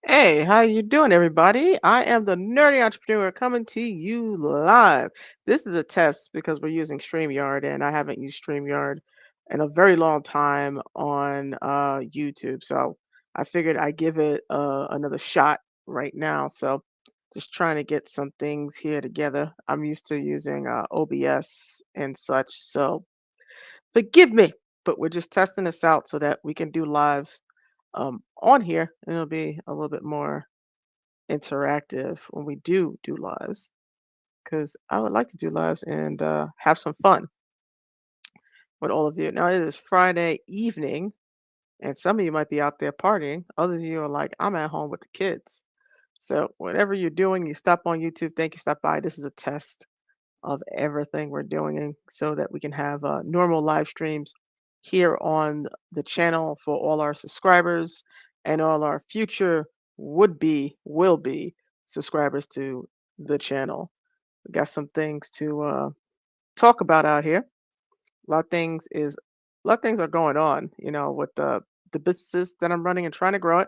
Hey, how you doing, everybody? I am the nerdy entrepreneur coming to you live. This is a test because we're using StreamYard, and I haven't used StreamYard in a very long time on YouTube. So I figured I'd give it another shot right now. So just trying to get some things here together. I'm used to using OBS and such, so forgive me, but we're just testing this out so that we can do lives on here, and it'll be a little bit more interactive when we do lives, because I would like to do lives and have some fun with all of you. Now it is Friday evening, and some of you might be out there partying. Others of you are like, I'm at home with the kids. So whatever you're doing, you stop on YouTube. Thank you, stop by. This is a test of everything we're doing, and so that we can have normal live streams here on the channel for all our subscribers and all our future will be subscribers to the channel. We got some things to talk about out here. A lot of things is a lot of things are going on, with the businesses that I'm running and trying to grow it,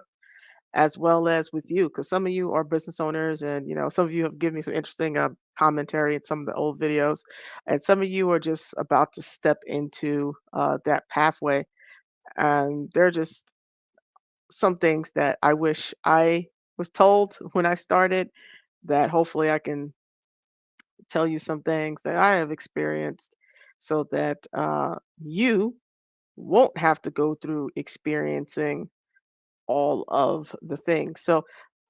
as well as with you, because some of you are business owners, and some of you have given me some interesting commentary in some of the old videos, and some of you are just about to step into that pathway, and there are just some things that I wish I was told when I started, that hopefully I can tell you some things that I have experienced, so that you won't have to go through experiencing all of the things. So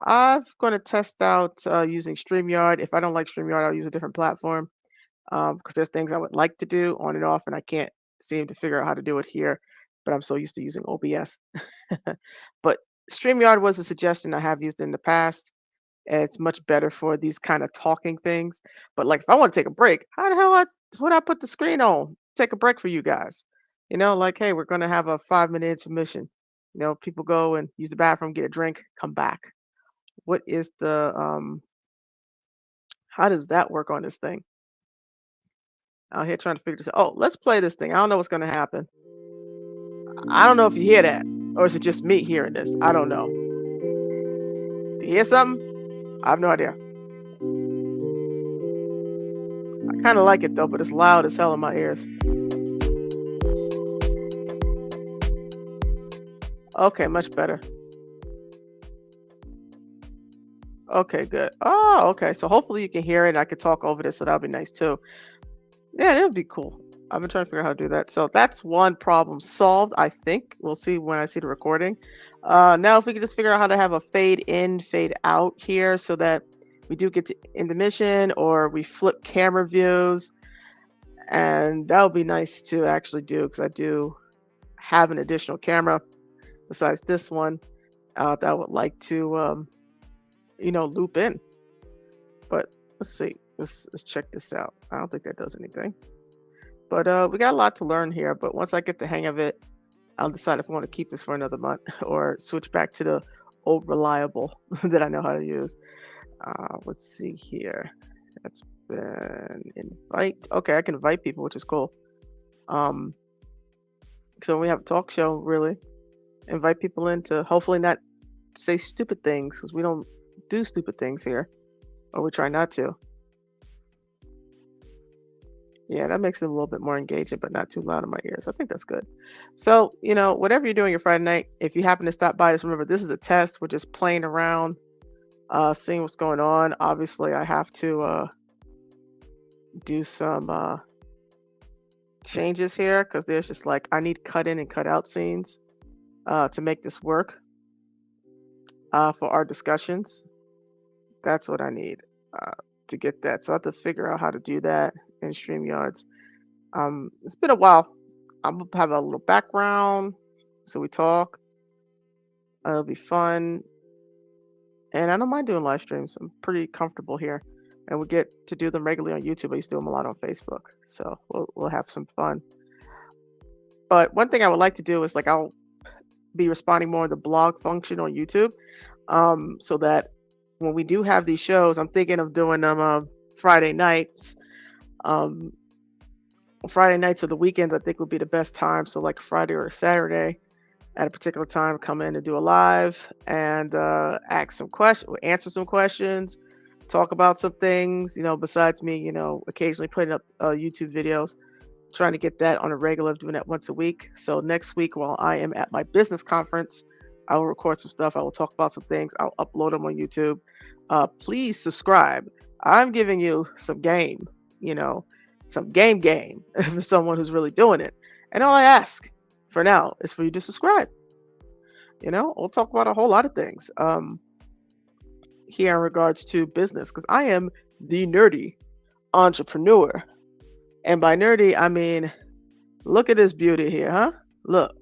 I'm going to test out using StreamYard. If I don't like StreamYard, I'll use a different platform, because there's things I would like to do on and off, and I can't seem to figure out how to do it here. But I'm so used to using OBS. But StreamYard was a suggestion I have used in the past. And it's much better for these kind of talking things. But like if I want to take a break, how the hell would I put the screen on? Take a break for you guys. Like, hey, we're gonna have a 5 minute intermission. People go and use the bathroom, get a drink, come back. What is the how does that work on this thing? Out here trying to figure this out. Oh, let's play this thing. I don't know what's gonna happen. I don't know if you hear that. Or is it just me hearing this? I don't know. Do you hear something? I have no idea. I kind of like it though, but it's loud as hell in my ears. Okay, much better. Okay, good. Oh, okay. So hopefully you can hear it. I could talk over this, so that'll be nice too. Yeah, that would be cool. I've been trying to figure out how to do that. So that's one problem solved, I think. We'll see when I see the recording. Now, if we could just figure out how to have a fade in, fade out here, so that we do get to intermission, or we flip camera views. And that would be nice to actually do, because I do have an additional camera besides this one that I would like to, loop in. But let's see. Let's check this out. I don't think that does anything. But we got a lot to learn here. But once I get the hang of it, I'll decide if I want to keep this for another month or switch back to the old reliable that I know how to use. Let's see here. That's been invite. Okay, I can invite people, which is cool. Um, so we have a talk show, really. Invite people in to hopefully not say stupid things, because we don't do stupid things here, or we try not to. Yeah, that makes it a little bit more engaging, but not too loud in my ears. I think that's good. So, whatever you're doing your Friday night, if you happen to stop by, just remember this is a test. We're just playing around, seeing what's going on. Obviously, I have to do some changes here, because there's just like I need cut in and cut out scenes to make this work for our discussions. That's what I need to get that. So I have to figure out how to do that in StreamYards. It's been a while. I'm gonna have a little background, so we talk. It'll be fun, and I don't mind doing live streams. I'm pretty comfortable here, and we get to do them regularly on YouTube. I used to do them a lot on Facebook, so we'll have some fun. But one thing I would like to do is, like, I'll be responding more in the blog function on YouTube, so that when we do have these shows, I'm thinking of doing them Friday nights. Um, Friday nights or the weekends, I think would be the best time. So like Friday or Saturday, at a particular time, come in and do a live and ask some questions, answer some questions, talk about some things, besides me, occasionally putting up YouTube videos, trying to get that on a regular, doing that once a week. So next week, while I am at my business conference, I will record some stuff. I will talk about some things. I'll upload them on YouTube. Please subscribe. I'm giving you some game, you know, some game for someone who's really doing it. And all I ask for now is for you to subscribe. We'll talk about a whole lot of things here in regards to business because I am the nerdy entrepreneur. And by nerdy, I mean, look at this beauty here, huh? Look,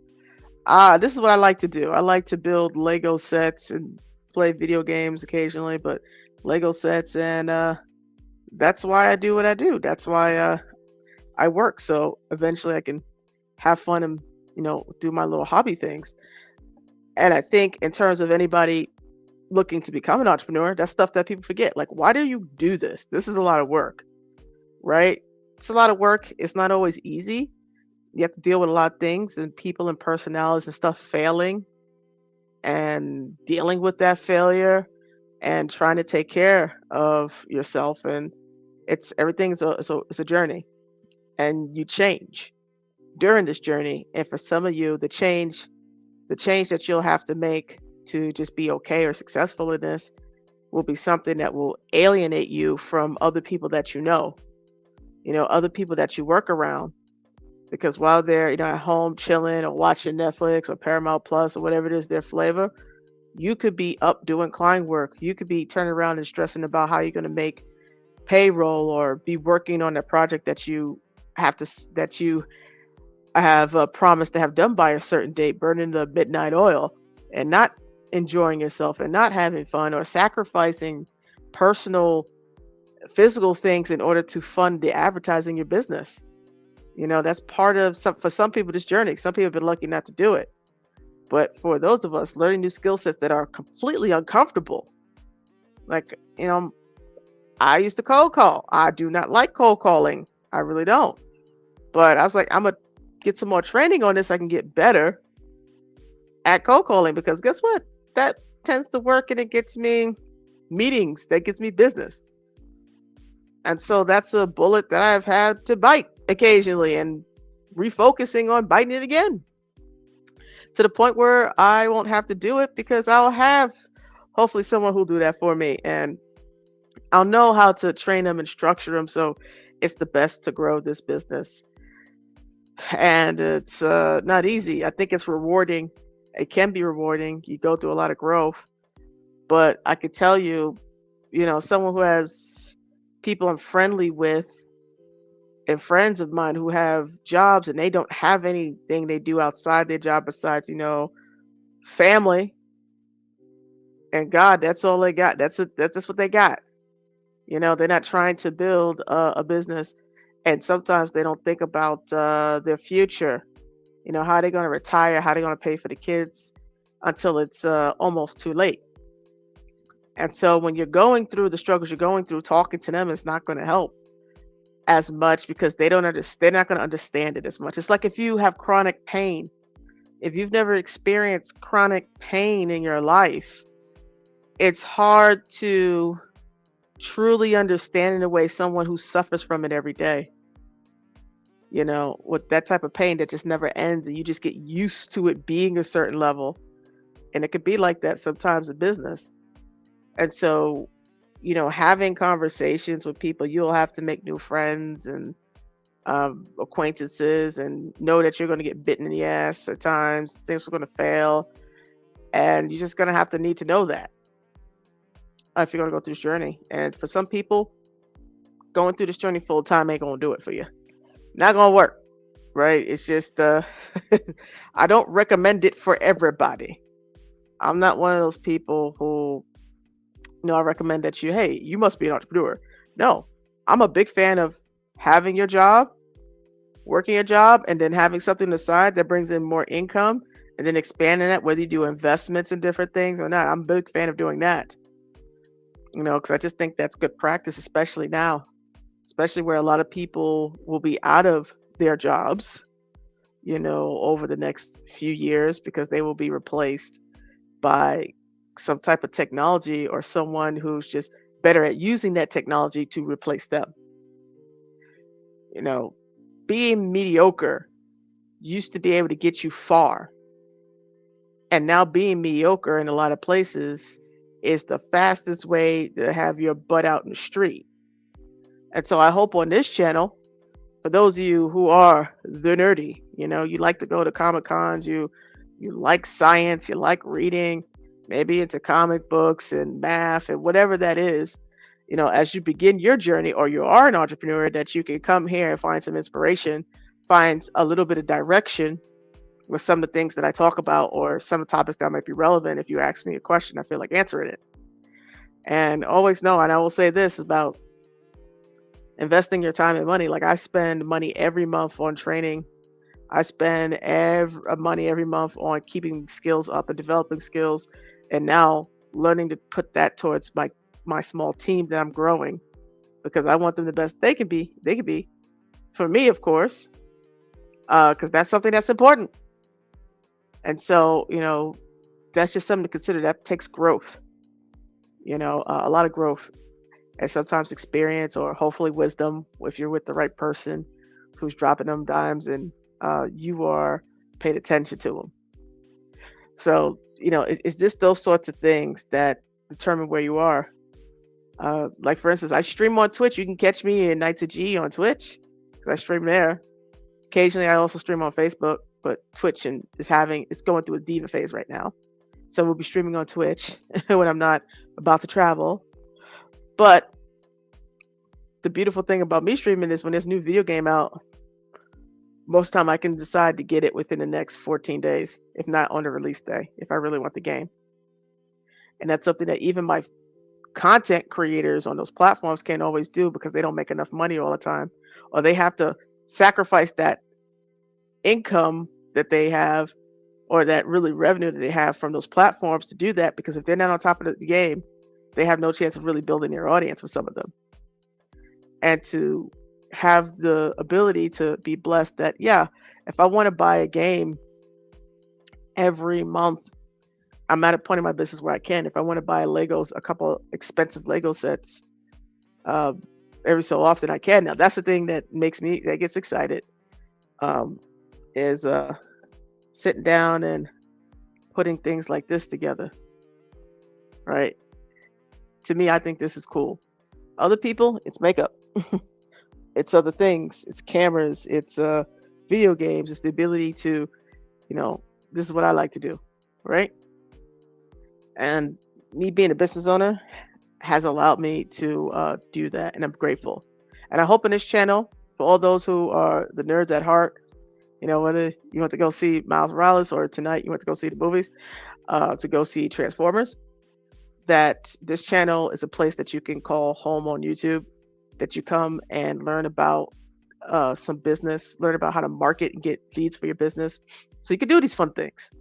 this is what I like to do. I like to build Lego sets and play video games occasionally, but Lego sets, and that's why I do what I do. That's why I work. So eventually I can have fun and, do my little hobby things. And I think in terms of anybody looking to become an entrepreneur, that's stuff that people forget. Like, why do you do this? This is a lot of work, right? It's a lot of work. It's not always easy. You have to deal with a lot of things and people and personalities and stuff failing and dealing with that failure and trying to take care of yourself. And everything's it's a journey, and you change during this journey. And for some of you, the change that you'll have to make to just be okay or successful in this will be something that will alienate you from other people that other people that you work around. Because while they're, at home chilling or watching Netflix or Paramount Plus or whatever it is, their flavor, you could be up doing client work. You could be turning around and stressing about how you're going to make payroll or be working on a project that you have promised to have done by a certain date, burning the midnight oil and not enjoying yourself and not having fun, or sacrificing personal physical things in order to fund the advertising your business. That's part of for some people, this journey. Some people have been lucky not to do it. But for those of us learning new skill sets that are completely uncomfortable, like, I used to cold call. I do not like cold calling. I really don't. But I was like, I'm going to get some more training on this. I can get better at cold calling, because guess what? That tends to work and it gets me meetings. That gets me business. And so that's a bullet that I've had to bite occasionally, and refocusing on biting it again to the point where I won't have to do it, because I'll have hopefully someone who'll do that for me, and I'll know how to train them and structure them so it's the best to grow this business. And it's not easy. I think it's rewarding. It can be rewarding. You go through a lot of growth, but I could tell you, someone who has people I'm friendly with and friends of mine who have jobs and they don't have anything they do outside their job besides, family and God. That's all they got. That's what they got. They're not trying to build a business, and sometimes they don't think about their future. How they're going to retire, how they're going to pay for the kids until it's almost too late. And so when you're going through the struggles you're going through, talking to them is not going to help as much, because they're not going to understand it as much. It's like if you have chronic pain. If you've never experienced chronic pain in your life, it's hard to truly understand in a way someone who suffers from it every day. With that type of pain that just never ends, and you just get used to it being a certain level. And it could be like that sometimes in business. And so, having conversations with people, you'll have to make new friends and acquaintances, and know that you're going to get bitten in the ass at times. Things are going to fail. And you're just going to have to need to know that if you're going to go through this journey. And for some people, going through this journey full time ain't going to do it for you. Not going to work, right? It's just, I don't recommend it for everybody. I'm not one of those people who, I recommend that you must be an entrepreneur. No, I'm a big fan of having your job, working your job, and then having something on the side that brings in more income, and then expanding that, whether you do investments in different things or not. I'm a big fan of doing that, because I just think that's good practice, especially now, especially where a lot of people will be out of their jobs over the next few years because they will be replaced by some type of technology or someone who's just better at using that technology to replace them. You know, being mediocre used to be able to get you far. And now being mediocre in a lot of places is the fastest way to have your butt out in the street. And so I hope on this channel, for those of you who are the nerdy, you like to go to Comic Cons, you like science, you like reading, maybe into comic books and math and whatever that is, as you begin your journey or you are an entrepreneur, that you can come here and find some inspiration, find a little bit of direction with some of the things that I talk about or some of the topics that might be relevant. If you ask me a question, I feel like answering it. And always know, and I will say this about investing your time and money. Like, I spend money every month on training. I spend money every month on keeping skills up and developing skills, and now learning to put that towards my small team that I'm growing, because I want them the best they can be. They can be for me, of course, because that's something that's important. And so, that's just something to consider. That takes growth, a lot of growth, and sometimes experience or hopefully wisdom if you're with the right person who's dropping them dimes and you are paid attention to them. So, it's just those sorts of things that determine where you are. Like, for instance, I stream on Twitch. You can catch me in Nights of G on Twitch because I stream there. Occasionally, I also stream on Facebook, but Twitch it's going through a diva phase right now. So we'll be streaming on Twitch when I'm not about to travel. But the beautiful thing about me streaming is when there's a new video game out, most time I can decide to get it within the next 14 days, if not on the release day, if I really want the game. And that's something that even my content creators on those platforms can't always do because they don't make enough money all the time, or they have to sacrifice that income that they have or that really revenue that they have from those platforms to do that, because if they're not on top of the game, they have no chance of really building their audience with some of them. And to have the ability to be blessed that, yeah, if I want to buy a game every month, I'm at a point in my business where I can. If I want to buy a couple expensive Lego sets every so often, I can. Now, that's the thing that gets excited, is sitting down and putting things like this together, right? To me, I think this is cool. Other people, it's makeup. It's other things. It's cameras. It's video games. It's the ability to, this is what I like to do, right? And me being a business owner has allowed me to do that, and I'm grateful. And I hope in this channel, for all those who are the nerds at heart, whether you want to go see Miles Morales or tonight you want to go see the movies, to go see Transformers, that this channel is a place that you can call home on YouTube, that you come and learn about some business, learn about how to market and get leads for your business so you can do these fun things.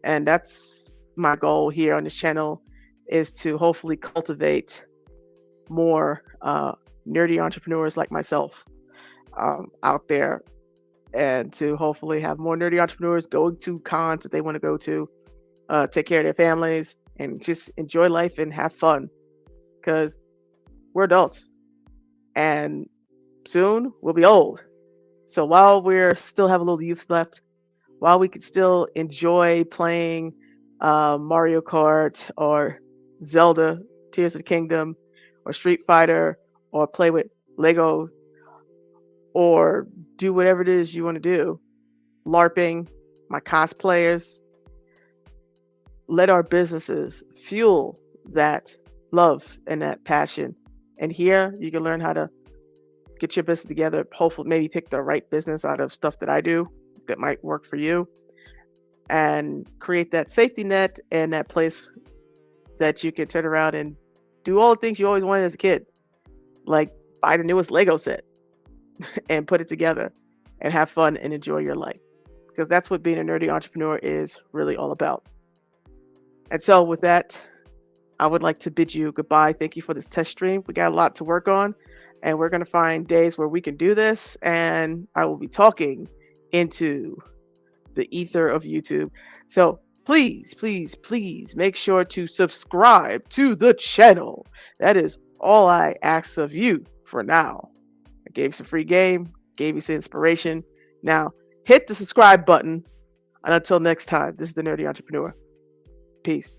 And that's my goal here on this channel, is to hopefully cultivate more nerdy entrepreneurs like myself out there, and to hopefully have more nerdy entrepreneurs going to cons that they want to go to, take care of their families, and just enjoy life and have fun, because we're adults and soon we'll be old. So while we're still have a little youth left, while we could still enjoy playing Mario Kart or Zelda Tears of the Kingdom or Street Fighter, or play with Lego, or do whatever it is you want to do, LARPing, my cosplayers, let our businesses fuel that love and that passion. And here you can learn how to get your business together, hopefully maybe pick the right business out of stuff that I do that might work for you, and create that safety net and that place that you can turn around and do all the things you always wanted as a kid, like buy the newest Lego set and put it together and have fun and enjoy your life, because that's what being a nerdy entrepreneur is really all about. And so with that, I would like to bid you goodbye. Thank you for this test stream. We got a lot to work on, and we're going to find days where we can do this, and I will be talking into the ether of YouTube. So please, please, please make sure to subscribe to the channel. That is all I ask of you for now. I gave you some free game, gave you some inspiration. Now hit the subscribe button. And until next time, this is the Nerdy Entrepreneur. Peace.